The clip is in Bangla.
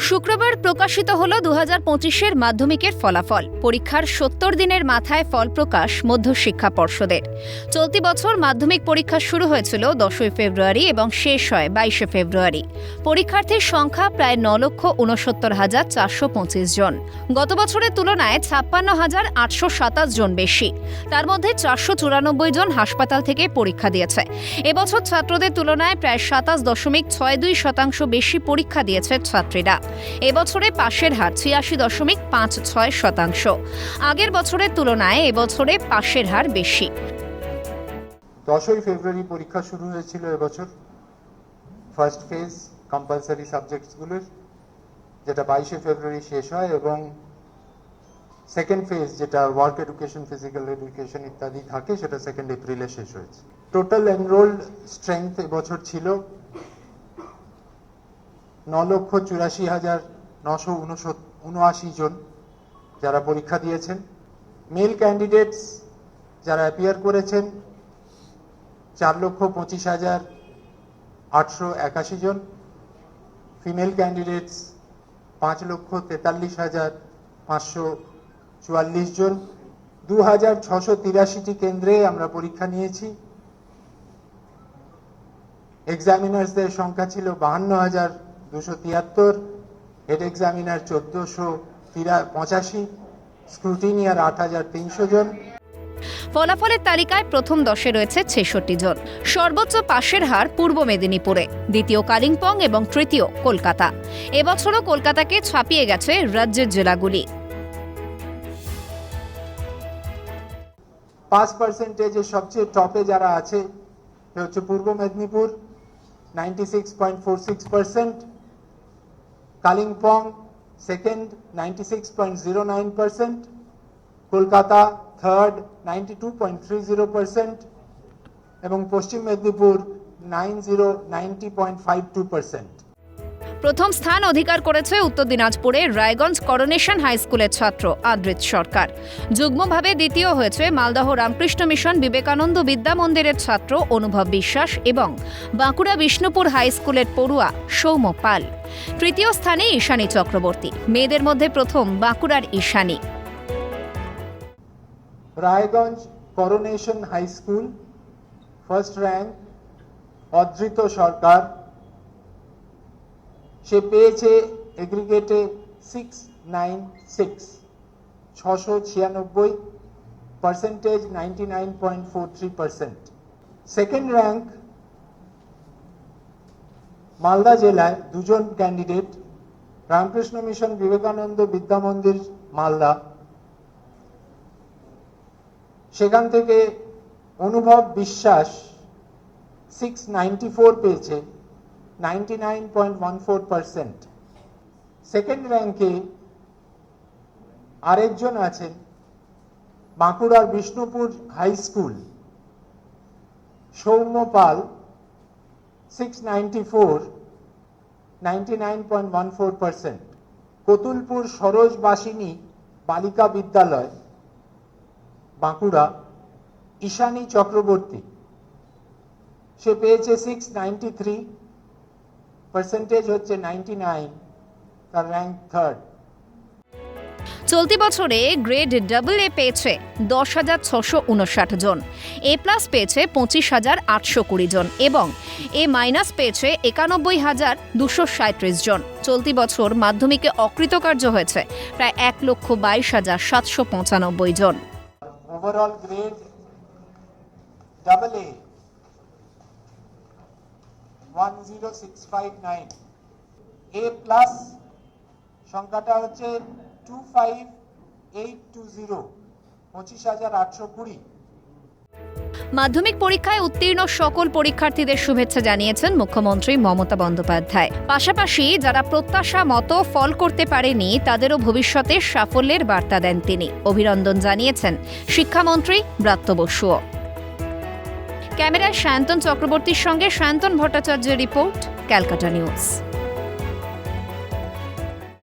শুক্রবার প্রকাশিত হল 2025-এর মাধ্যমিকের ফলাফল। পরীক্ষার 70 দিনের মাথায় ফল প্রকাশ মধ্যশিক্ষা পর্ষদের। চলতি বছর মাধ্যমিক পরীক্ষা শুরু হয়েছিল 10 ফেব্রুয়ারি এবং শেষ হয় 22 ফেব্রুয়ারি। পরীক্ষার্থীর সংখ্যা প্রায় 9,69,425 জন। গত বছরের তুলনায় 56,827 জন বেশি। তার মধ্যে 494 জন হাসপাতাল থেকে পরীক্ষা দিয়েছে। এবছর ছাত্রদের তুলনায় প্রায় 27.62% বেশি পরীক্ষা দিয়েছে ছাত্রীরা। এবছরে পাশের হার 86.56%। আগের বছরের তুলনায় এবছরে পাশের হার বেশি। 10 ফেব্রুয়ারি পরীক্ষা শুরু হয়েছিল এবছর ফার্স্ট ফেজ কম্পালসারি সাবজেক্টসগুলোর, যেটা 22 ফেব্রুয়ারি শেষ হয়, এবং সেকেন্ড ফেজ যেটা ওয়ার্ক এডুকেশন, ফিজিক্যাল এডুকেশন ইত্যাদি থাকে, সেটা 2 এপ্রিলে শেষ হয়েছে। টোটাল এনরোল্ড স্ট্রেংথ এবছর ছিল 9,84,979 জন যারা পরীক্ষা দিয়েছেন। মেল ক্যান্ডিডেটস যারা অ্যাপিয়ার করেছেন 4,25,881 জন। ফিমেল ক্যান্ডিডেটস 5,43,544 জন। 2,683টি কেন্দ্রে আমরা পরীক্ষা নিয়েছি। এক্সামিনার্সদের সংখ্যা ছিল 52,273, হেড এক্সামিনার 1,485, স্ক্রুটিনিয়ার 8,300 জন। ফলাফলের তালিকায় প্রথম 10-এ রয়েছে 66 জন। সর্বোচ্চ পাশের হার পূর্ব মেদিনীপুরে, দ্বিতীয় কালিম্পং এবং তৃতীয় কলকাতা। এবছরও কলকাতাকে ছাপিয়ে গেছে রাজ্যের জেলাগুলি। পাস পার্সেন্টেজে সবচেয়ে টপে যারা আছে সে হচ্ছে পূর্ব মেদিনীপুর 96.46%, কালিম্পং সেকেন্ড 96.09%, কলকাতা থার্ড 92.30% এবং পশ্চিম মেদিনীপুর 90.52%। প্রথম স্থান অধিকার করেছে উত্তর দিনাজপুরের রায়গঞ্জ করোনেশন হাই স্কুলের ছাত্র আদ্রিত সরকার। যুগ্মভাবে দ্বিতীয় হয়েছে মালদহ রামকৃষ্ণ মিশন বিবেকানন্দ বিদ্যা মন্দিরের ছাত্র অনুভব বিশ্বাস এবং বাঁকুড়া বিষ্ণুপুর হাই স্কুলের পড়ুয়া সৌম্য পাল। তৃতীয় স্থানে ঈশানী চক্রবর্তী। মেয়েদের মধ্যে প্রথম বাঁকুড়ার Ishani. Raiganj coronation high school first rank Adrit Sarkar. সে পেয়েছে এগ্রিগেটে 696, পার্সেন্টেজ 99.43%। সেকেন্ড র্যাঙ্ক মালদা জেলায় দুজন ক্যান্ডিডেট, রামকৃষ্ণ মিশন বিবেকানন্দ বিদ্যা মন্দির মালদা, সেখান থেকে অনুভব বিশ্বাস 694 পেয়েছে, 99.14%। সেকেন্ড র্যাঙ্কে আরেকজন আছেন বাঁকুড়ার বিষ্ণুপুর হাই স্কুল সৌম্য পাল 694, 99.14%। কতুলপুর সরোজবাসিনী বালিকা বিদ্যালয় বাঁকুড়া ঈশানী চক্রবর্তী, সে পেয়েছে 693, পার্সেন্টেজ হচ্ছে 99, তার র্যাঙ্ক থার্ড। চলতি বছরে গ্রেড AA পেয়েছে 10,659 জন, A+ পেয়েছে 25,820 জন এবং A- পেয়েছে 91,237 জন। চলতি বছর মাধ্যমিকে অকৃতকার্য হয়েছে প্রায় 1,22,795 জন। ওভারঅল গ্রেড AA 10659, A+ সংখ্যাটা হচ্ছে 25,820, 25,820। মাধ্যমিক পরীক্ষায় উত্তীর্ণ সকল পরীক্ষার্থীদের শুভেচ্ছা জানিয়েছেন মুখ্যমন্ত্রী মমতা বন্দ্যোপাধ্যায়। পাশাপাশি যারা প্রত্যাশা মতো ফল করতে পারেনি তাদেরও ভবিষ্যতে সাফল্যের বার্তা দেন তিনি। অভিনন্দন জানিয়েছেন শিক্ষামন্ত্রী ব্রাত্য বসুও। ক্যামেরায় সায়ন্তন চক্রবর্তীর সঙ্গে সায়ন্তন ভট্টাচার্যের রিপোর্ট, ক্যালকাটা নিউজ।